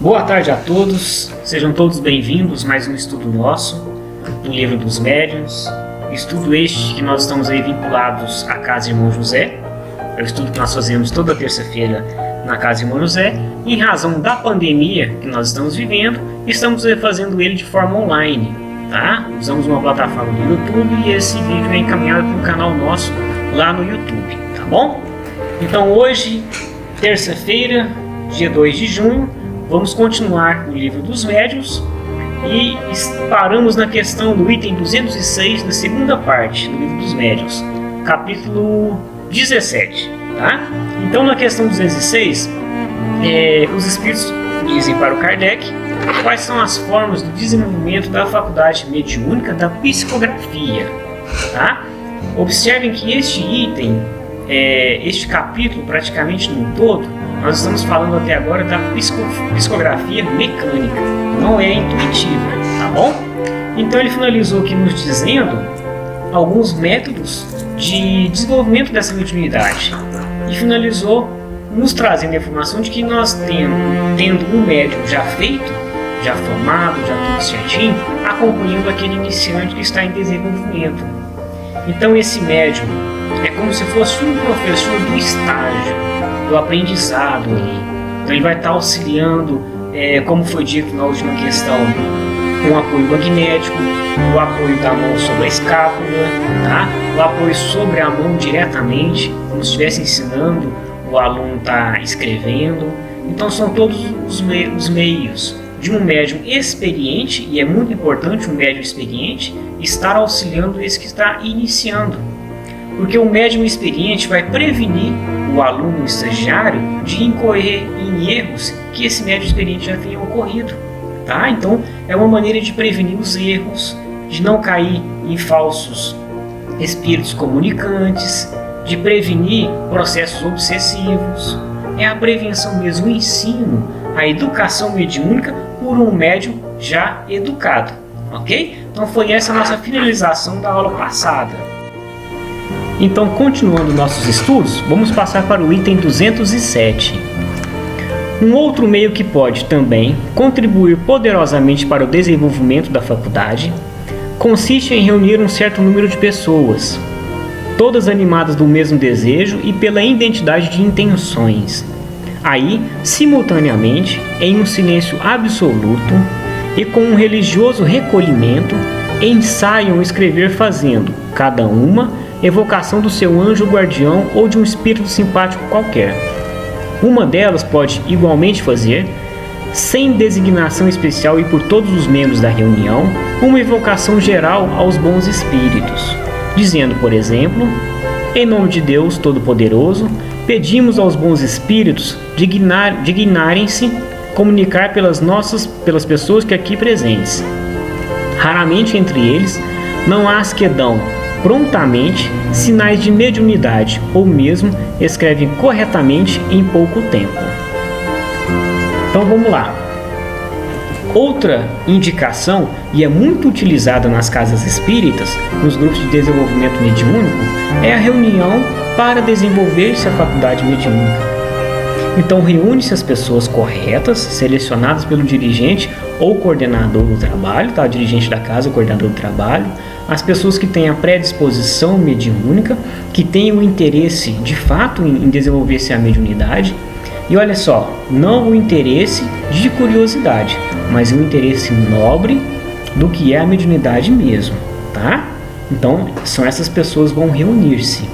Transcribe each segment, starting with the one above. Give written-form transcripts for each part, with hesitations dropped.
Boa tarde a todos, sejam todos bem-vindos a mais um estudo nosso do Livro dos Médiuns. Estudo este que nós estamos aí vinculados à Casa Irmão José. É o estudo que nós fazemos toda terça-feira na Casa Irmão José. Em razão da pandemia que nós estamos vivendo, estamos fazendo ele de forma online, tá? Usamos uma plataforma do YouTube e esse vídeo é encaminhado para um canal nosso lá no YouTube, tá bom? Então hoje, terça-feira, dia 2 de junho, vamos continuar o Livro dos Médiuns e paramos na questão do item 206 da segunda parte do Livro dos Médiuns, capítulo 17, tá? Então na questão 206, os espíritos dizem para o Kardec quais são as formas do desenvolvimento da faculdade mediúnica da psicografia, tá? Observem que este item, este capítulo praticamente no todo, nós estamos falando até agora da psicografia mecânica, não é intuitiva, tá bom? Então ele finalizou aqui nos dizendo alguns métodos de desenvolvimento dessa mediunidade e finalizou nos trazendo a informação de que nós tendo um médium já feito, já formado, já tudo certinho, acompanhando aquele iniciante que está em desenvolvimento. Então esse médium é como se fosse um professor do estágio, do aprendizado ali. Então ele vai estar auxiliando, como foi dito na última questão, com o apoio magnético, o apoio da mão sobre a escápula, tá? O apoio sobre a mão diretamente, como se estivesse ensinando, o aluno está escrevendo. Então são todos os meios de um médium experiente, e é muito importante um médium experiente estar auxiliando esse que está iniciando. Porque o médium experiente vai prevenir o aluno estagiário de incorrer em erros que esse médium experiente já tenha ocorrido, tá? Então é uma maneira de prevenir os erros, de não cair em falsos espíritos comunicantes, de prevenir processos obsessivos. É a prevenção mesmo, o ensino, a educação mediúnica por um médium já educado, ok? Então foi essa a nossa finalização da aula passada. Então, continuando nossos estudos, vamos passar para o item 207. Um outro meio que pode também contribuir poderosamente para o desenvolvimento da faculdade consiste em reunir um certo número de pessoas, todas animadas do mesmo desejo e pela identidade de intenções. Aí, simultaneamente, em um silêncio absoluto e com um religioso recolhimento, ensaiam escrever fazendo, cada uma, evocação do seu anjo guardião ou de um espírito simpático qualquer. Uma delas pode igualmente fazer, sem designação especial e por todos os membros da reunião, uma evocação geral aos bons espíritos, dizendo, por exemplo: em nome de Deus Todo-Poderoso, pedimos aos bons espíritos dignarem-se comunicar pelas pessoas que aqui presentes. Raramente entre eles não há as que dão prontamente sinais de mediunidade ou mesmo escrevem corretamente em pouco tempo. Então vamos lá. Outra indicação, e é muito utilizada nas casas espíritas, nos grupos de desenvolvimento mediúnico, é a reunião para desenvolver-se a faculdade mediúnica. Então reúne-se as pessoas corretas, selecionadas pelo dirigente ou coordenador do trabalho, tá? O dirigente da casa, o coordenador do trabalho, as pessoas que têm a predisposição mediúnica, que têm o interesse de fato em desenvolver-se a mediunidade. E olha só, não o interesse de curiosidade, mas o interesse nobre do que é a mediunidade mesmo, tá? Então, são essas pessoas que vão reunir-se.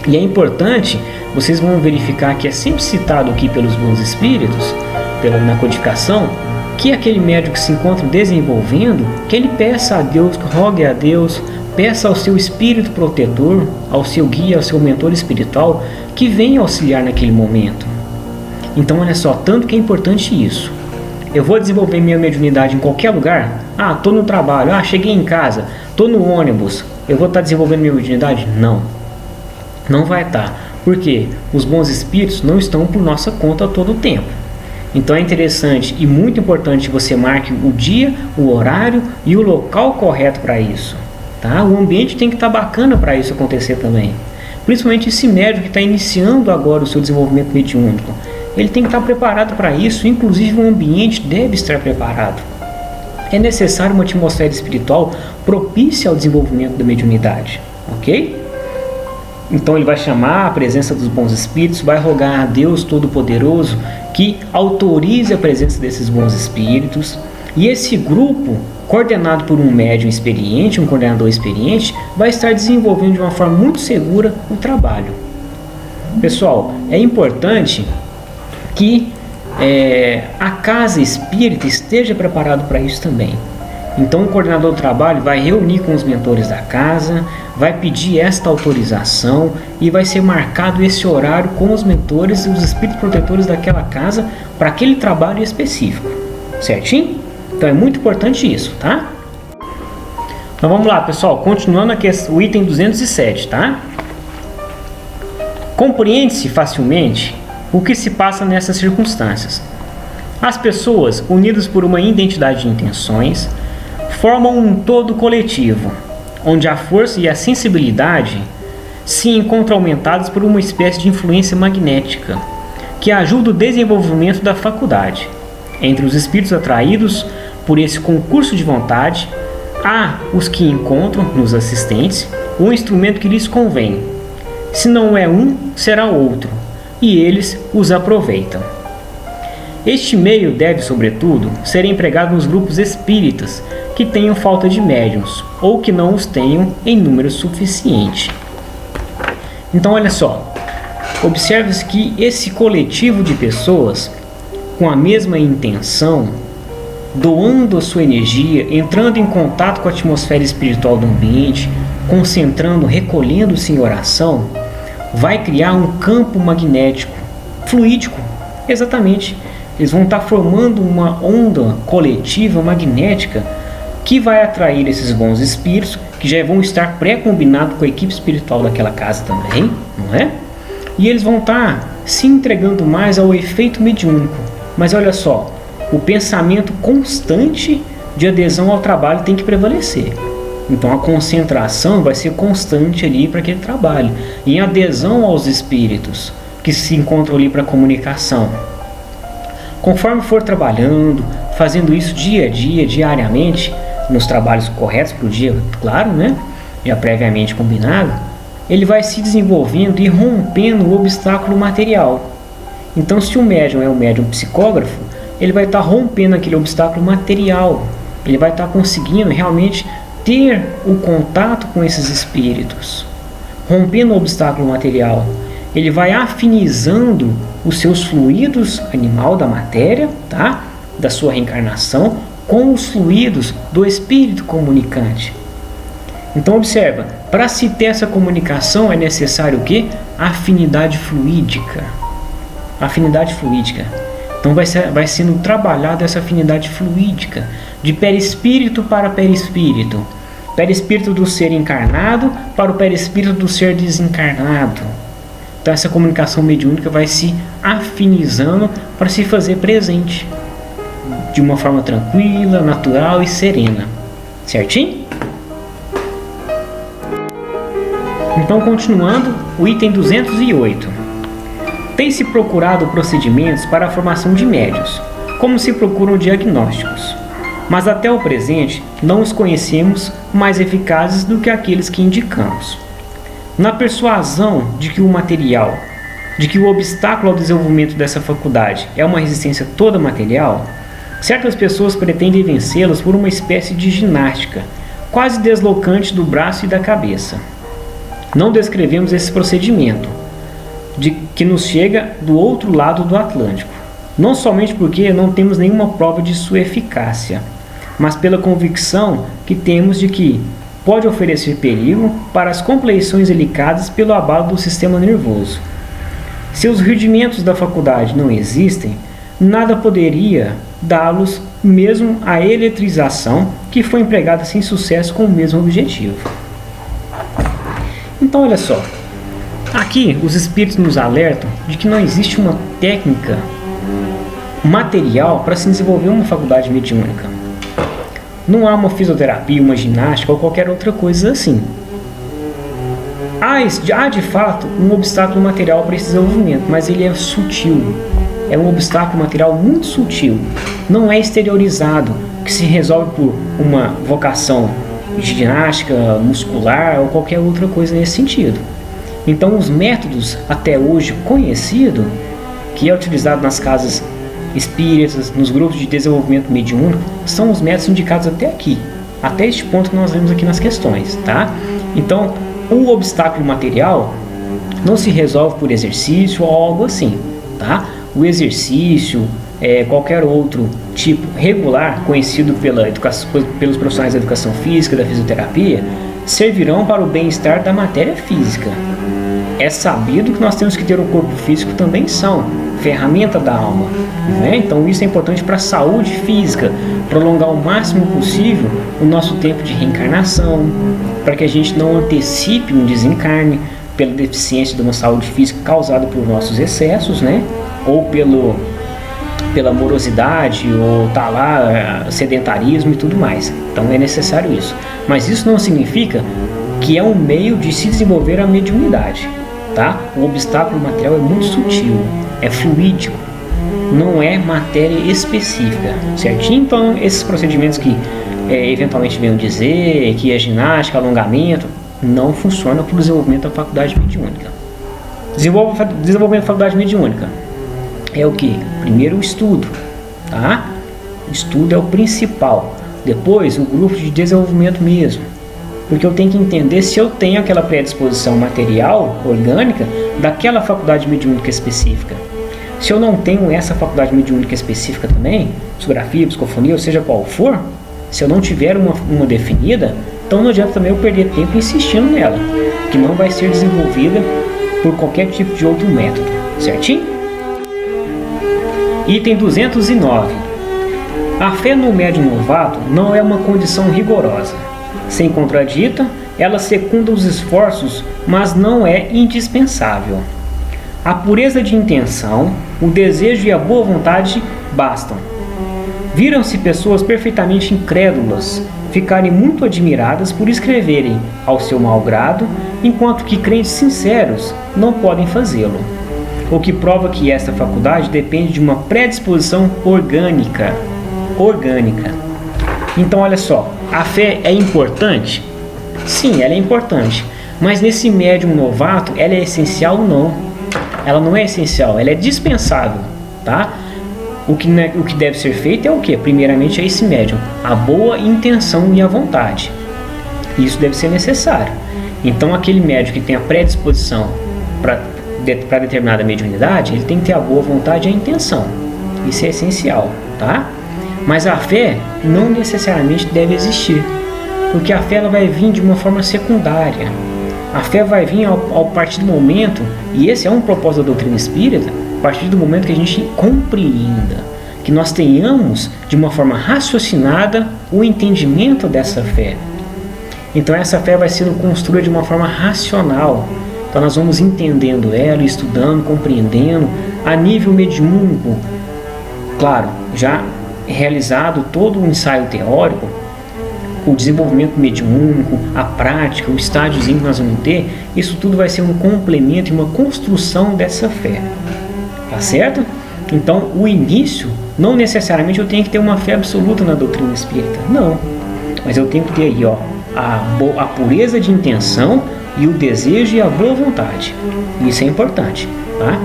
E é importante, vocês vão verificar que é sempre citado aqui pelos bons espíritos, na codificação, que aquele médium que se encontra desenvolvendo, que ele peça a Deus, rogue a Deus, peça ao seu espírito protetor, ao seu guia, ao seu mentor espiritual, que venha auxiliar naquele momento. Então olha só, tanto que é importante isso. Eu vou desenvolver minha mediunidade em qualquer lugar? Estou no trabalho, cheguei em casa, estou no ônibus, eu vou estar desenvolvendo minha mediunidade? Não, não vai estar, porque os bons espíritos não estão por nossa conta todo o tempo. Então é interessante e muito importante que você marque o dia, o horário e o local correto para isso, tá? O ambiente tem que estar bacana para isso acontecer também. Principalmente esse médium que está iniciando agora o seu desenvolvimento mediúnico. ele tem que estar preparado para isso, inclusive o ambiente deve estar preparado. É necessário uma atmosfera espiritual propícia ao desenvolvimento da mediunidade, ok? Então ele vai chamar a presença dos bons espíritos, vai rogar a Deus Todo-Poderoso que autorize a presença desses bons espíritos, e esse grupo, coordenado por um médium experiente, um coordenador experiente, vai estar desenvolvendo de uma forma muito segura o trabalho. Pessoal, é importante que a casa espírita esteja preparada para isso também. Então o coordenador do trabalho vai reunir com os mentores da casa, vai pedir esta autorização e vai ser marcado esse horário com os mentores e os espíritos protetores daquela casa para aquele trabalho específico, certinho? Então é muito importante isso, tá? Então vamos lá, pessoal, continuando aqui o item 207, tá? Compreende-se facilmente o que se passa nessas circunstâncias. As pessoas, unidas por uma identidade de intenções, formam um todo coletivo, onde a força e a sensibilidade se encontram aumentadas por uma espécie de influência magnética, que ajuda o desenvolvimento da faculdade. Entre os espíritos atraídos por esse concurso de vontade, há os que encontram nos assistentes o instrumento que lhes convém. Se não é um, será outro, e eles os aproveitam. Este meio deve, sobretudo, ser empregado nos grupos espíritas que tenham falta de médiuns ou que não os tenham em número suficiente. Então, olha só, observe-se que esse coletivo de pessoas com a mesma intenção, doando a sua energia, entrando em contato com a atmosfera espiritual do ambiente, concentrando, recolhendo-se em oração, vai criar um campo magnético, fluídico, exatamente. Eles vão estar formando uma onda coletiva magnética que vai atrair esses bons espíritos, que já vão estar pré-combinados com a equipe espiritual daquela casa também, não é? E eles vão estar se entregando mais ao efeito mediúnico. Mas olha só, o pensamento constante de adesão ao trabalho tem que prevalecer. Então a concentração vai ser constante ali para aquele trabalho, em adesão aos espíritos que se encontram ali para comunicação. Conforme for trabalhando, fazendo isso dia a dia, diariamente, nos trabalhos corretos para o dia, claro, né? Já previamente combinado, ele vai se desenvolvendo e rompendo o obstáculo material. Então, se o médium é um médium psicógrafo, ele vai estar rompendo aquele obstáculo material, ele vai estar conseguindo realmente ter o contato com esses espíritos, rompendo o obstáculo material. Ele vai afinizando os seus fluidos animal da matéria, tá? Da sua reencarnação, com os fluidos do espírito comunicante. Então observa, para se ter essa comunicação é necessário o quê? Afinidade fluídica. Afinidade fluídica. Então vai sendo trabalhada essa afinidade fluídica, de perispírito para perispírito. Perispírito do ser encarnado para o perispírito do ser desencarnado. Então essa comunicação mediúnica vai se afinizando para se fazer presente de uma forma tranquila, natural e serena. Certinho? Então, continuando, o item 208. Tem-se procurado procedimentos para a formação de médiuns, como se procuram diagnósticos, mas até o presente não os conhecemos mais eficazes do que aqueles que indicamos. Na persuasão de que o obstáculo ao desenvolvimento dessa faculdade é uma resistência toda material, certas pessoas pretendem vencê-los por uma espécie de ginástica, quase deslocante do braço e da cabeça. Não descrevemos esse procedimento, que nos chega do outro lado do Atlântico, não somente porque não temos nenhuma prova de sua eficácia, mas pela convicção que temos de que pode oferecer perigo para as compleições delicadas pelo abalo do sistema nervoso. Se os rudimentos da faculdade não existem, nada poderia dá-los, mesmo a eletrização que foi empregada sem sucesso com o mesmo objetivo. Então olha só, aqui os espíritos nos alertam de que não existe uma técnica material para se desenvolver uma faculdade mediúnica. Não há uma fisioterapia, uma ginástica ou qualquer outra coisa assim. Há de fato um obstáculo material para esse desenvolvimento, mas ele é sutil. é um obstáculo material muito sutil, não é exteriorizado, que se resolve por uma vocação de ginástica muscular ou qualquer outra coisa nesse sentido. Então os métodos até hoje conhecidos, que é utilizado nas casas espíritas, nos grupos de desenvolvimento mediúnico, são os métodos indicados até aqui, até este ponto que nós vemos aqui nas questões, tá? Então o obstáculo material não se resolve por exercício ou algo assim, tá? O exercício, qualquer outro tipo regular, conhecido pelos profissionais da educação física, da fisioterapia, servirão para o bem-estar da matéria física. É sabido que nós temos que ter um corpo físico também são ferramenta da alma, né? Então isso é importante para a saúde física, prolongar o máximo possível o nosso tempo de reencarnação, para que a gente não antecipe um desencarne pela deficiência de uma saúde física causada por nossos excessos, né? Ou pela morosidade, ou tá lá, sedentarismo e tudo mais. Então é necessário isso. Mas isso não significa que é um meio de se desenvolver a mediunidade, tá? O obstáculo material é muito sutil, é fluídico, não é matéria específica, certinho? Então esses procedimentos que eventualmente venham dizer que é ginástica, alongamento, não funciona para o desenvolvimento da faculdade mediúnica. Desenvolvimento da faculdade mediúnica é o que? Primeiro o estudo, tá? O estudo é o principal. Depois o grupo de desenvolvimento mesmo, porque eu tenho que entender se eu tenho aquela predisposição material, orgânica, daquela faculdade mediúnica específica. Se eu não tenho essa faculdade mediúnica específica também, psicografia, psicofonia, ou seja qual for, se eu não tiver uma definida, então não adianta também eu perder tempo insistindo nela, que não vai ser desenvolvida por qualquer tipo de outro método, certinho? Item 209. A fé no médium novato não é uma condição rigorosa. Sem contradita, ela secunda os esforços, mas não é indispensável. A pureza de intenção, o desejo e a boa vontade bastam. Viram-se pessoas perfeitamente incrédulas ficarem muito admiradas por escreverem ao seu mau grado, enquanto que crentes sinceros não podem fazê-lo. O que prova que esta faculdade depende de uma predisposição orgânica. Então olha só, a fé é importante? Sim, ela é importante, mas nesse médium novato ela é essencial? Não. Ela não é essencial, ela é dispensável, tá? O que deve ser feito é o que? Primeiramente é esse médium, a boa intenção e a vontade. Isso deve ser necessário. Então aquele médium que tem a predisposição para determinada mediunidade, ele tem que ter a boa vontade e a intenção. Isso é essencial, tá? Mas a fé não necessariamente deve existir, porque a fé ela vai vir de uma forma secundária. A fé vai vir ao partir do momento, e esse é um propósito da doutrina espírita, a partir do momento que a gente compreenda, que nós tenhamos de uma forma raciocinada o entendimento dessa fé. Então essa fé vai sendo construída de uma forma racional. Então nós vamos entendendo ela, estudando, compreendendo a nível mediúnico. Claro, já realizado todo o ensaio teórico, o desenvolvimento mediúnico, a prática, o estádiozinho que nós vamos ter, isso tudo vai ser um complemento e uma construção dessa fé. Tá certo? Então o início, não necessariamente eu tenho que ter uma fé absoluta na doutrina espírita. Não. Mas eu tenho que ter aí, a pureza de intenção e o desejo e a boa vontade. Isso é importante, tá?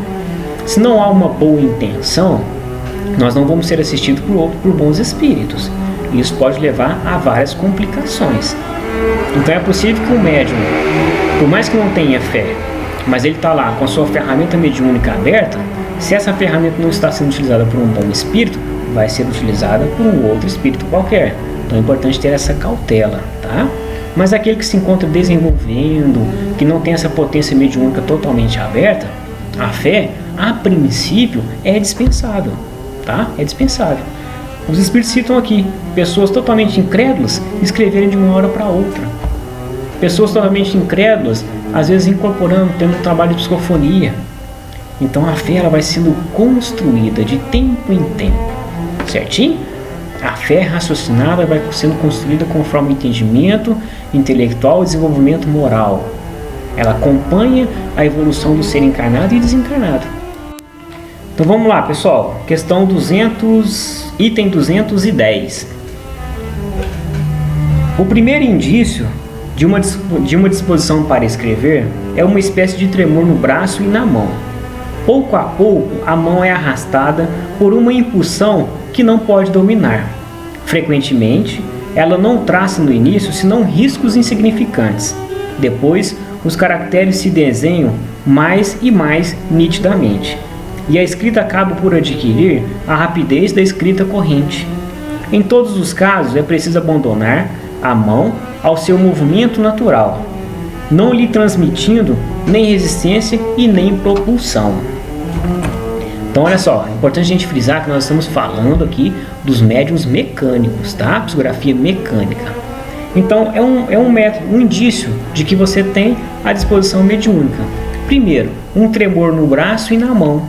Se não há uma boa intenção, nós não vamos ser assistidos por bons espíritos. Isso pode levar a várias complicações. Então é possível que o médium, por mais que não tenha fé, mas ele está lá com a sua ferramenta mediúnica aberta, se essa ferramenta não está sendo utilizada por um bom espírito, vai ser utilizada por um outro espírito qualquer. Então é importante ter essa cautela, tá? Mas aquele que se encontra desenvolvendo, que não tem essa potência mediúnica totalmente aberta, a fé, a princípio, é dispensável, tá? É dispensável. Os espíritos citam aqui pessoas totalmente incrédulas escreverem de uma hora para outra. Pessoas totalmente incrédulas, às vezes incorporando, tendo um trabalho de psicofonia. Então a fé ela vai sendo construída de tempo em tempo, certinho? A fé raciocinada vai sendo construída conforme o entendimento intelectual e desenvolvimento moral. Ela acompanha a evolução do ser encarnado e desencarnado. Então vamos lá, pessoal. Questão 200, item 210. O primeiro indício de uma disposição para escrever é uma espécie de tremor no braço e na mão. Pouco a pouco, a mão é arrastada por uma impulsão que não pode dominar. Frequentemente, ela não traça no início senão riscos insignificantes. Depois, os caracteres se desenham mais e mais nitidamente, e a escrita acaba por adquirir a rapidez da escrita corrente. Em todos os casos, é preciso abandonar a mão ao seu movimento natural, não lhe transmitindo nem resistência e nem propulsão. Então, olha só, é importante a gente frisar que nós estamos falando aqui dos médiuns mecânicos, tá? Psicografia mecânica. Então, é um método, um indício de que você tem a disposição mediúnica. Primeiro, um tremor no braço e na mão.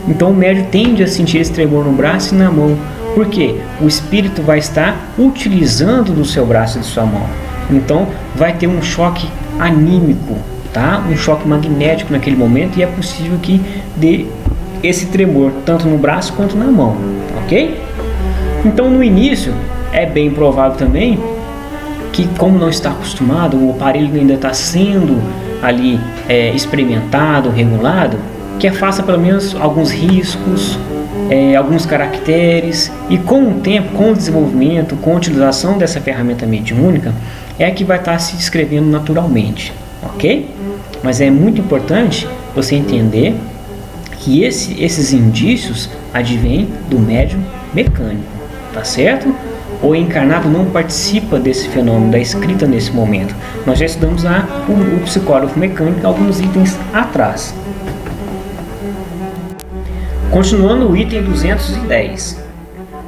Então, o médium tende a sentir esse tremor no braço e na mão. Por quê? O espírito vai estar utilizando do seu braço e de sua mão. Então, vai ter um choque anímico, tá? Um choque magnético naquele momento, e é possível que dê esse tremor tanto no braço quanto na mão, ok? Então, no início, é bem provável também que, como não está acostumado, o aparelho ainda está sendo ali experimentado, regulado, que faça pelo menos alguns riscos, alguns caracteres, e com o tempo, com o desenvolvimento, com a utilização dessa ferramenta mediúnica, é que vai estar se escrevendo naturalmente, ok? Mas é muito importante você entender que esses indícios advêm do médium mecânico, tá certo? O encarnado não participa desse fenômeno da escrita nesse momento. Nós já estudamos o psicógrafo mecânico alguns itens atrás. Continuando o item 210.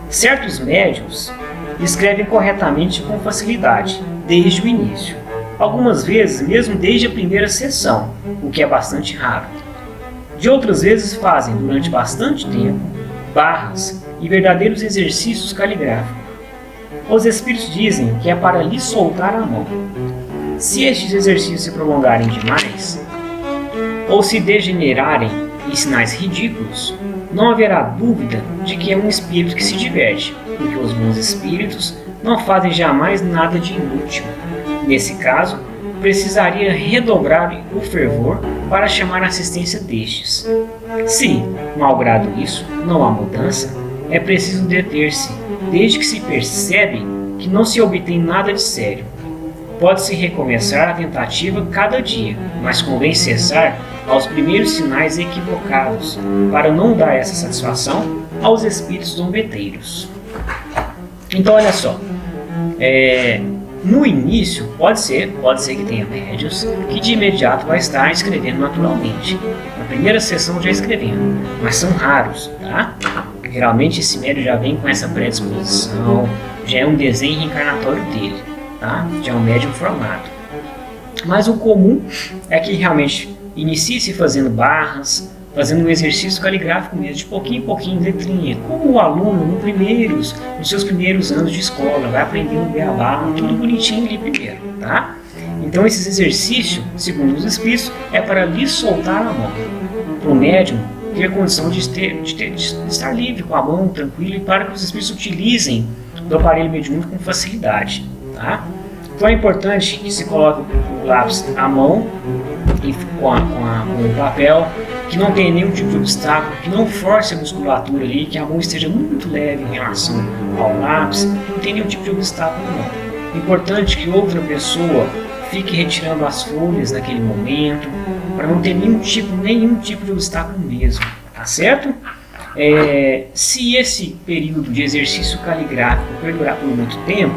Certos médiuns escrevem corretamente com facilidade, desde o início. Algumas vezes, mesmo desde a primeira sessão, o que é bastante raro. De outras vezes fazem, durante bastante tempo, barras e verdadeiros exercícios caligráficos. Os espíritos dizem que é para lhe soltar a mão. Se estes exercícios se prolongarem demais, ou se degenerarem em sinais ridículos, não haverá dúvida de que é um espírito que se diverte, porque os bons espíritos não fazem jamais nada de inútil. Nesse caso, precisaria redobrar o fervor para chamar a assistência destes. Se, malgrado isso, não há mudança, é preciso deter-se, desde que se percebe que não se obtém nada de sério. Pode-se recomeçar a tentativa cada dia, mas convém cessar aos primeiros sinais equivocados, para não dar essa satisfação aos espíritos zombeteiros. Então, olha só, no início, pode ser que tenha médiuns que de imediato vai estar escrevendo naturalmente. Na primeira sessão já escrevendo, mas são raros, tá? Geralmente esse médium já vem com essa predisposição, já é um desenho reencarnatório dele, tá? Já é um médium formado. Mas o comum é que realmente inicie-se fazendo barras, fazendo um exercício caligráfico mesmo, de pouquinho em pouquinho, letrinha, como o aluno nos seus primeiros anos de escola, vai aprendendo beabá, tudo bonitinho ali primeiro, tá? Então esses exercícios, segundo os espíritos, é para lhe soltar a mão, para o médium ter a condição de estar livre com a mão, tranquilo, e para que os espíritos utilizem do aparelho mediúnico com facilidade, tá? Então é importante que se coloque o lápis à mão e com o papel, que não tenha nenhum tipo de obstáculo, que não force a musculatura ali, que a mão esteja muito leve em relação ao lápis, não tem nenhum tipo de obstáculo não. Importante que outra pessoa fique retirando as folhas naquele momento, para não ter nenhum tipo de obstáculo mesmo, tá certo? Se esse período de exercício caligráfico perdurar por muito tempo,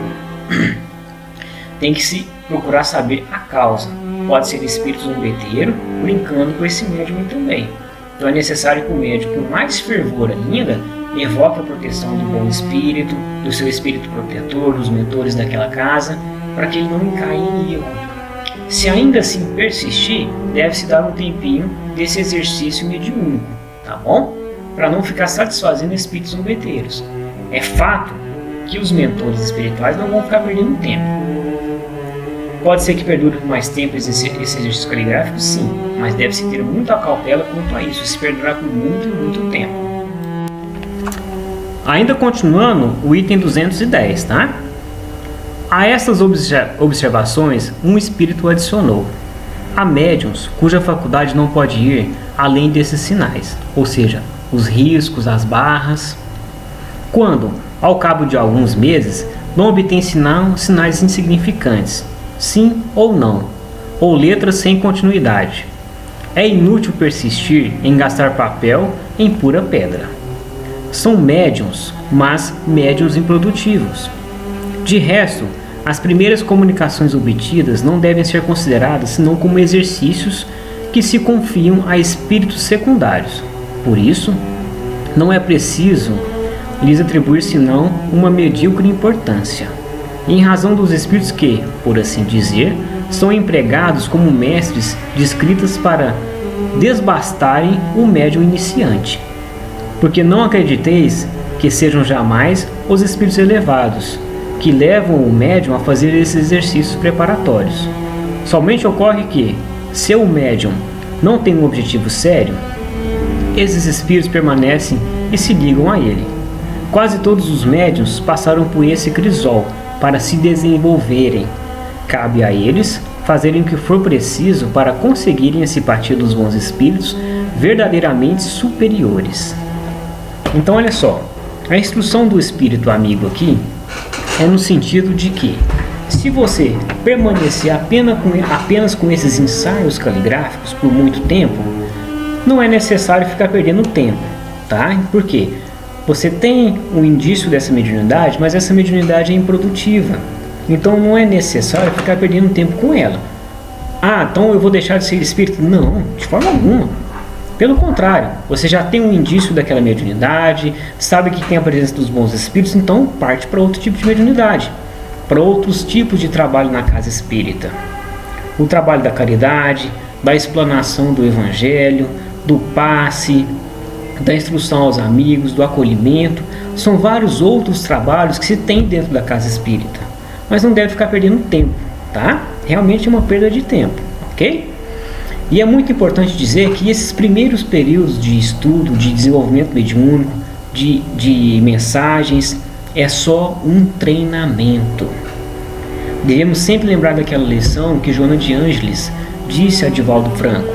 tem que se procurar saber a causa. Pode ser espírito zombeteiro brincando com esse médium também. Então é necessário que o médium, com mais fervor ainda, evoque a proteção do bom espírito, do seu espírito protetor, dos mentores daquela casa, para que ele não caia em erro. Se ainda assim persistir, deve-se dar um tempinho desse exercício mediúnico, tá bom? Para não ficar satisfazendo espíritos zombeteiros. É fato que os mentores espirituais não vão ficar perdendo tempo. Pode ser que perdure por mais tempo esse exercício caligráfico? Sim, mas deve-se ter muita cautela quanto a isso, se perdurar por muito e muito tempo. Ainda continuando, o item 210, tá? A essas observações, um espírito adicionou: há médiuns cuja faculdade não pode ir além desses sinais, ou seja, os riscos, as barras. Quando, ao cabo de alguns meses, não obtém sinais insignificantes, sim ou não, ou letras sem continuidade, é inútil persistir em gastar papel em pura pedra. São médiuns, mas médiuns improdutivos. De resto, as primeiras comunicações obtidas não devem ser consideradas senão como exercícios que se confiam a espíritos secundários. Por isso, não é preciso lhes atribuir senão uma medíocre importância, em razão dos espíritos que, por assim dizer, são empregados como mestres de escritas para desbastarem o médium iniciante. Porque não acrediteis que sejam jamais os espíritos elevados que levam o médium a fazer esses exercícios preparatórios. Somente ocorre que, se o médium não tem um objetivo sério, esses espíritos permanecem e se ligam a ele. Quase todos os médiuns passaram por esse crisol para se desenvolverem. Cabe a eles fazerem o que for preciso para conseguirem a simpatia dos bons espíritos verdadeiramente superiores. Então, olha só, a instrução do espírito amigo aqui é no sentido de que, se você permanecer apenas com esses ensaios caligráficos por muito tempo, não é necessário ficar perdendo tempo, tá? Por quê? Você tem um indício dessa mediunidade, mas essa mediunidade é improdutiva. Então não é necessário ficar perdendo tempo com ela. Ah, então eu vou deixar de ser espírito? Não, de forma alguma. Pelo contrário, você já tem um indício daquela mediunidade, sabe que tem a presença dos bons espíritos, então parte para outro tipo de mediunidade, para outros tipos de trabalho na casa espírita. O trabalho da caridade, da explanação do evangelho, do passe, da instrução aos amigos, do acolhimento, são vários outros trabalhos que se tem dentro da casa espírita, mas não deve ficar perdendo tempo, tá? Realmente é uma perda de tempo, ok? E é muito importante dizer que esses primeiros períodos de estudo, de desenvolvimento mediúnico, de mensagens, é só um treinamento. Devemos sempre lembrar daquela lição que Joana de Ângeles disse a Divaldo Franco.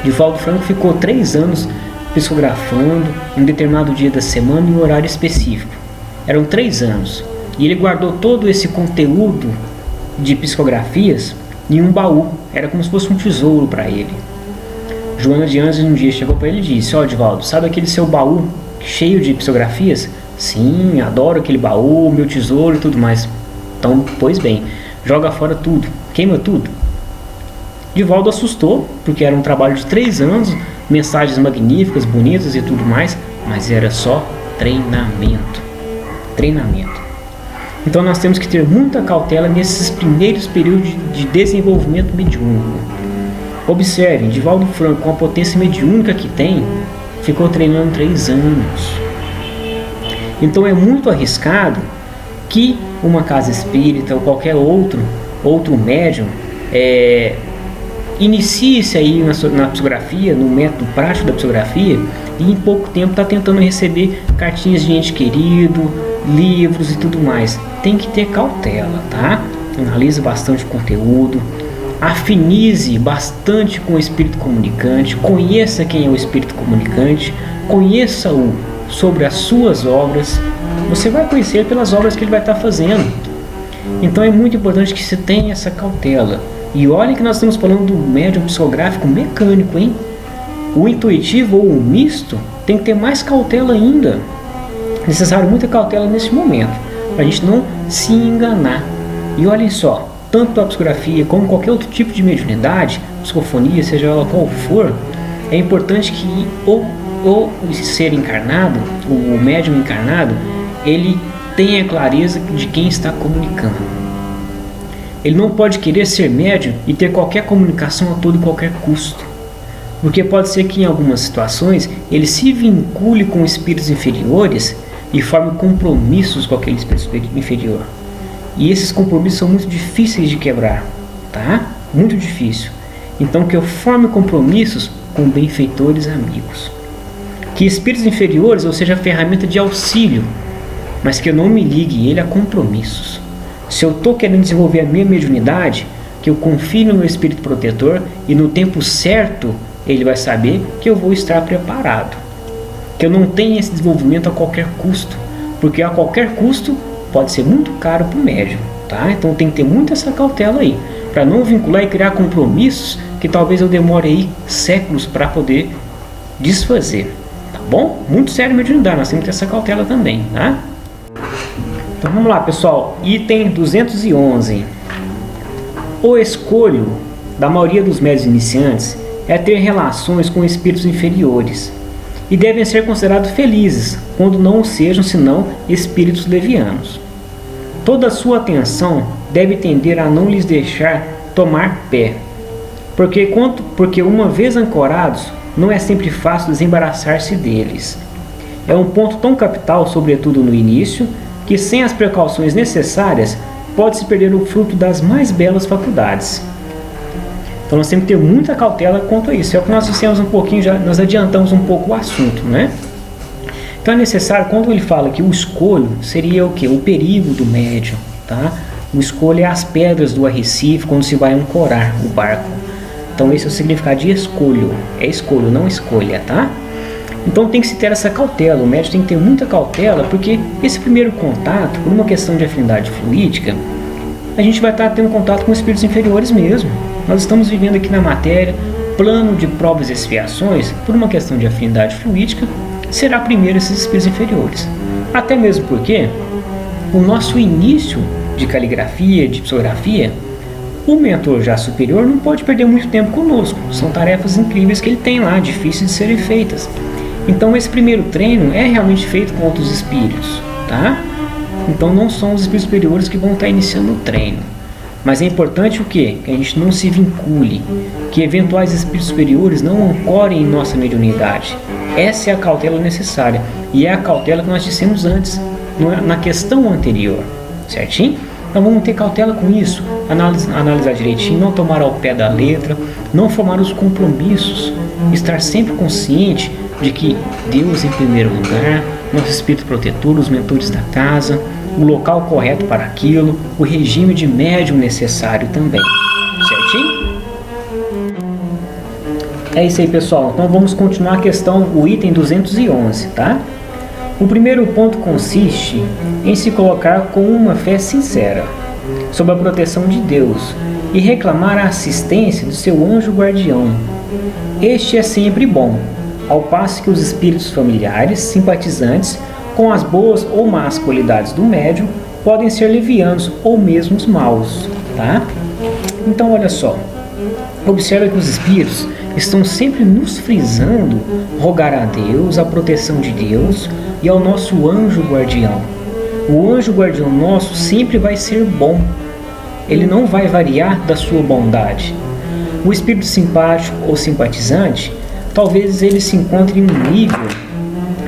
Divaldo Franco ficou 3 anos psicografando em um determinado dia da semana em um horário específico. Eram 3 anos. E ele guardou todo esse conteúdo de psicografias em um baú. Era como se fosse um tesouro para ele. Joana de Ângeles um dia chegou para ele e disse: ó, Divaldo, sabe aquele seu baú cheio de psicografias? Sim, adoro aquele baú, meu tesouro e tudo mais. Então, pois bem, joga fora tudo, queima tudo. Divaldo assustou, porque era um trabalho de 3 anos, mensagens magníficas, bonitas e tudo mais, mas era só treinamento. Então nós temos que ter muita cautela nesses primeiros períodos de desenvolvimento mediúnico. Observem, Divaldo Franco, com a potência mediúnica que tem, ficou treinando 3 anos. Então é muito arriscado que uma casa espírita ou qualquer outro médium inicie-se aí na psicografia, no método prático da psicografia, e em pouco tempo está tentando receber cartinhas de ente querido, livros e tudo mais. Tem que ter cautela, tá? Analise bastante o conteúdo, afinize bastante com o espírito comunicante, conheça quem é o espírito comunicante, conheça-o sobre as suas obras. Você vai conhecer pelas obras que ele vai estar fazendo. Então é muito importante que você tenha essa cautela. E olhem que nós estamos falando do médium psicográfico mecânico, hein? O intuitivo ou o misto tem que ter mais cautela ainda. É necessário muita cautela nesse momento, para a gente não se enganar. E olhem só, tanto a psicografia como qualquer outro tipo de mediunidade, psicofonia, seja ela qual for, é importante que o ser encarnado, o médium encarnado, ele tenha clareza de quem está comunicando. Ele não pode querer ser médium e ter qualquer comunicação a todo e qualquer custo. Porque pode ser que em algumas situações ele se vincule com espíritos inferiores e forme compromissos com aquele espírito inferior. E esses compromissos são muito difíceis de quebrar, tá? Muito difícil. Então que eu forme compromissos com benfeitores amigos. Que espíritos inferiores eu seja ferramenta de auxílio, mas que eu não me ligue ele a compromissos. Se eu estou querendo desenvolver a minha mediunidade, que eu confie no meu espírito protetor e no tempo certo ele vai saber que eu vou estar preparado. Que eu não tenha esse desenvolvimento a qualquer custo, porque a qualquer custo pode ser muito caro para o médium, tá? Então tem que ter muito essa cautela aí, para não vincular e criar compromissos que talvez eu demore aí séculos para poder desfazer, tá bom? Muito sério a mediunidade, nós temos que ter essa cautela também, tá? Então vamos lá, pessoal, item 211. O escolho da maioria dos médiuns iniciantes é ter relações com espíritos inferiores e devem ser considerados felizes quando não sejam senão espíritos levianos. Toda a sua atenção deve tender a não lhes deixar tomar pé, porque uma vez ancorados, não é sempre fácil desembaraçar-se deles. É um ponto tão capital, sobretudo no início, que sem as precauções necessárias pode-se perder o fruto das mais belas faculdades. Então nós temos que ter muita cautela quanto a isso. É o que nós dissemos um pouquinho, nós adiantamos um pouco o assunto, né? Então é necessário, quando ele fala que o escolho seria o quê? O perigo do médium, tá? O escolho é as pedras do arrecife quando se vai ancorar o barco. Então esse é o significado de escolho. É escolho, não escolha, tá? Então tem que se ter essa cautela, o médium tem que ter muita cautela, porque esse primeiro contato, por uma questão de afinidade fluídica, a gente vai estar tendo contato com espíritos inferiores mesmo. Nós estamos vivendo aqui na matéria, plano de provas e expiações, por uma questão de afinidade fluídica, será primeiro esses espíritos inferiores. Até mesmo porque o nosso início de caligrafia, de psicografia, o mentor já superior não pode perder muito tempo conosco. São tarefas incríveis que ele tem lá, difíceis de serem feitas. Então esse primeiro treino é realmente feito com outros espíritos, tá? Então não são os espíritos superiores que vão estar iniciando o treino. Mas é importante o quê? Que a gente não se vincule, que eventuais espíritos superiores não ancorem em nossa mediunidade. Essa é a cautela necessária. E é a cautela que nós dissemos antes, na questão anterior, certinho? Então vamos ter cautela com isso, analisar direitinho, não tomar ao pé da letra, não formar os compromissos, estar sempre consciente de que Deus em primeiro lugar, nosso espírito protetor, os mentores da casa, o local correto para aquilo, o regime de médium necessário também, certinho? É isso aí, pessoal. Então vamos continuar a questão, o item 211, tá? O primeiro ponto consiste em se colocar com uma fé sincera, sob a proteção de Deus, e reclamar a assistência do seu anjo guardião. Este é sempre bom, ao passo que os espíritos familiares, simpatizantes, com as boas ou más qualidades do médium, podem ser levianos ou mesmo maus, tá? Então olha só, observa que os espíritos estão sempre nos frisando rogar a Deus, a proteção de Deus e ao nosso anjo guardião. O anjo guardião nosso sempre vai ser bom, ele não vai variar da sua bondade. O espírito simpático ou simpatizante, talvez ele se encontre em um nível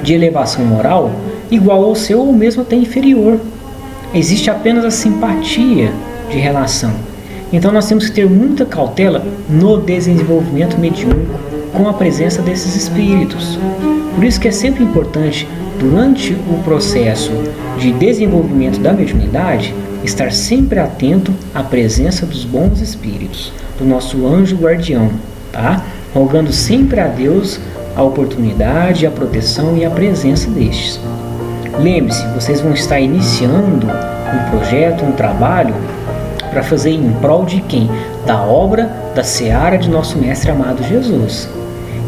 de elevação moral igual ao seu ou mesmo até inferior. Existe apenas a simpatia de relação. Então nós temos que ter muita cautela no desenvolvimento mediúnico com a presença desses espíritos. Por isso que é sempre importante, durante o processo de desenvolvimento da mediunidade, estar sempre atento à presença dos bons espíritos, do nosso anjo guardião, tá? Rogando sempre a Deus a oportunidade, a proteção e a presença destes. Lembre-se, vocês vão estar iniciando um projeto, um trabalho para fazer em prol de quem? Da obra, da seara de nosso Mestre amado Jesus.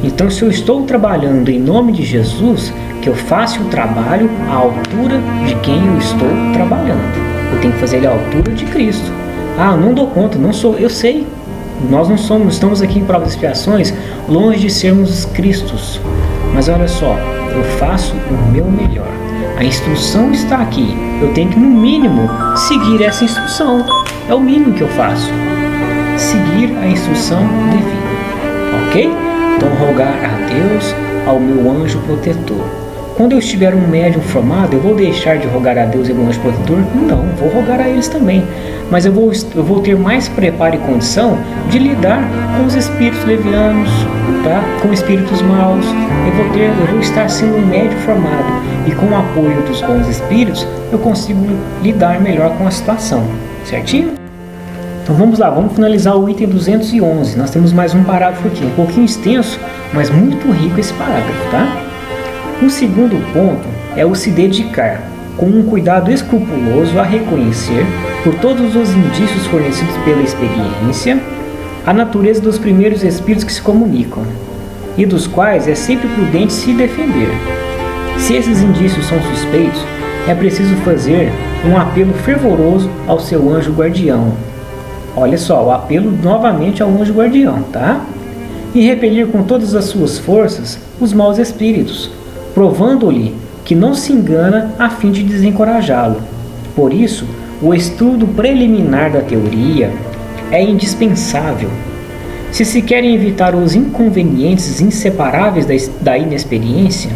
Então, se eu estou trabalhando em nome de Jesus, que eu faça o trabalho à altura de quem eu estou trabalhando. Eu tenho que fazer ele à altura de Cristo. Ah, eu não dou conta, não sou, eu sei. Nós não somos, estamos aqui em provas e expiações, longe de sermos Cristos. Mas olha só, eu faço o meu melhor. A instrução está aqui. Eu tenho que, no mínimo, seguir essa instrução. É o mínimo que eu faço. Seguir a instrução divina. Ok? Então, rogar a Deus, ao meu anjo protetor. quando eu estiver um médium formado, eu vou deixar de rogar a Deus e ao anjo protetor? Não, vou rogar a eles também. Mas eu vou ter mais preparo e condição de lidar com os espíritos levianos, tá? Com espíritos maus. Eu vou estar sendo um médium formado. E com o apoio dos bons espíritos, eu consigo lidar melhor com a situação. Certinho? Então vamos lá, vamos finalizar o item 211. Nós temos mais um parágrafo aqui, um pouquinho extenso, mas muito rico esse parágrafo, tá? O segundo ponto é o se dedicar, com um cuidado escrupuloso, a reconhecer, por todos os indícios fornecidos pela experiência, a natureza dos primeiros espíritos que se comunicam, e dos quais é sempre prudente se defender. Se esses indícios são suspeitos, é preciso fazer um apelo fervoroso ao seu anjo guardião. Olha só, o apelo novamente ao anjo guardião, tá? E repelir com todas as suas forças os maus espíritos, provando-lhe que não se engana a fim de desencorajá-lo. Por isso, o estudo preliminar da teoria é indispensável. Se se querem evitar os inconvenientes inseparáveis da inexperiência,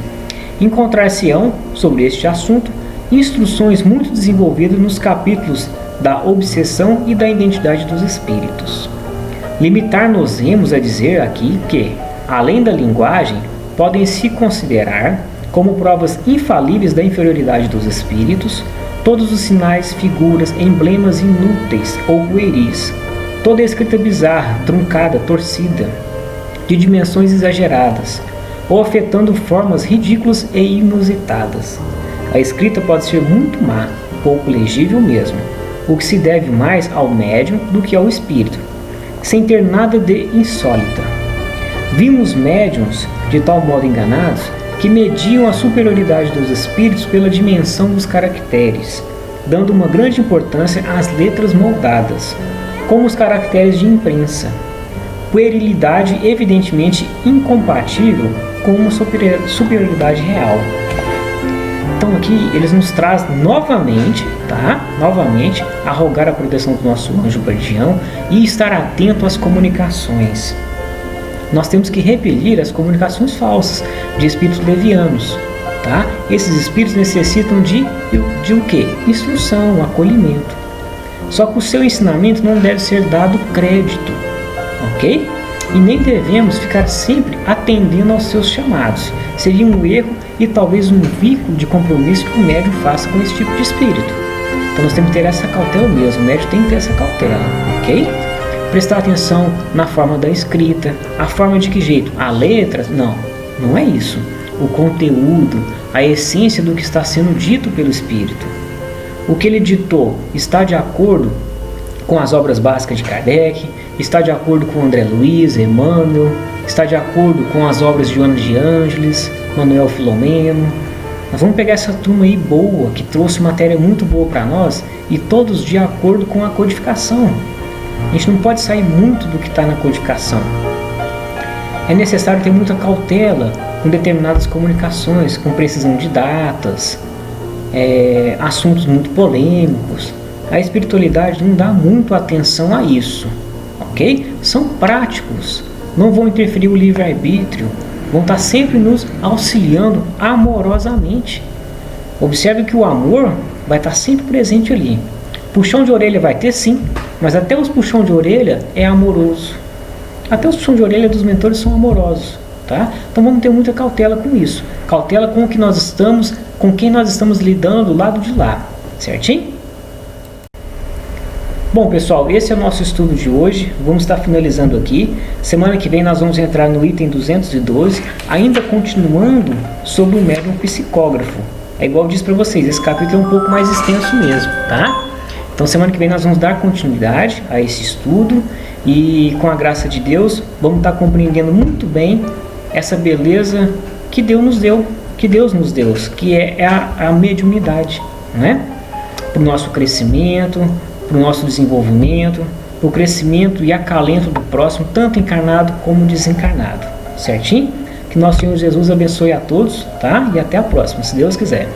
encontrar-se-ão, sobre este assunto, instruções muito desenvolvidas nos capítulos da obsessão e da identidade dos espíritos. Limitar-nos-emos a dizer aqui que, além da linguagem, podem se considerar como provas infalíveis da inferioridade dos espíritos todos os sinais, figuras, emblemas inúteis ou pueris, toda a escrita bizarra, truncada, torcida, de dimensões exageradas, ou afetando formas ridículas e inusitadas. A escrita pode ser muito má, pouco legível mesmo, o que se deve mais ao médium do que ao espírito, sem ter nada de insólita. Vimos médiuns de tal modo enganados que mediam a superioridade dos espíritos pela dimensão dos caracteres, dando uma grande importância às letras moldadas, como os caracteres de imprensa, puerilidade evidentemente incompatível com uma superioridade real. Então aqui eles nos trazem novamente, tá? Novamente, a rogar a proteção do nosso anjo guardião e estar atento às comunicações. Nós temos que repelir as comunicações falsas de espíritos levianos, tá? Esses espíritos necessitam de o quê? Instrução, acolhimento. Só que o seu ensinamento não deve ser dado crédito, ok? E nem devemos ficar sempre atendendo aos seus chamados. Seria um erro e talvez um vínculo de compromisso que o médium faça com esse tipo de espírito. Então nós temos que ter essa cautela mesmo, o médium tem que ter essa cautela, ok? Prestar atenção na forma da escrita, a forma de que jeito? A letra? Não é isso. O conteúdo, a essência do que está sendo dito pelo espírito. O que ele ditou está de acordo com as obras básicas de Kardec, está de acordo com André Luiz, Emmanuel, está de acordo com as obras de Joana de Ângeles, Manuel Filomeno. Nós vamos pegar essa turma aí boa, que trouxe matéria muito boa para nós, e todos de acordo com a codificação. A gente não pode sair muito do que está na codificação. É necessário ter muita cautela com determinadas comunicações, com precisão de datas, assuntos muito polêmicos. A espiritualidade não dá muito atenção a isso, ok? São práticos, não vão interferir o livre-arbítrio, vão estar sempre nos auxiliando amorosamente. Observe que o amor vai estar sempre presente ali. Puxão de orelha vai ter sim, mas até os puxão de orelha é amoroso. Até os puxão de orelha dos mentores são amorosos, tá? Então vamos ter muita cautela com isso. Cautela com o que nós estamos, com quem nós estamos lidando do lado de lá, certinho? Bom pessoal, esse é o nosso estudo de hoje, vamos estar finalizando aqui. Semana que vem nós vamos entrar no item 212, ainda continuando sobre o médium psicógrafo. É igual eu disse para vocês, esse capítulo é um pouco mais extenso mesmo, tá? Então semana que vem nós vamos dar continuidade a esse estudo e com a graça de Deus vamos estar compreendendo muito bem essa beleza que Deus nos deu, que é a mediunidade, né? Para o nosso crescimento, para o nosso desenvolvimento, para o crescimento e acalento do próximo, tanto encarnado como desencarnado, certinho? Que nosso Senhor Jesus abençoe a todos, tá? E até a próxima, se Deus quiser.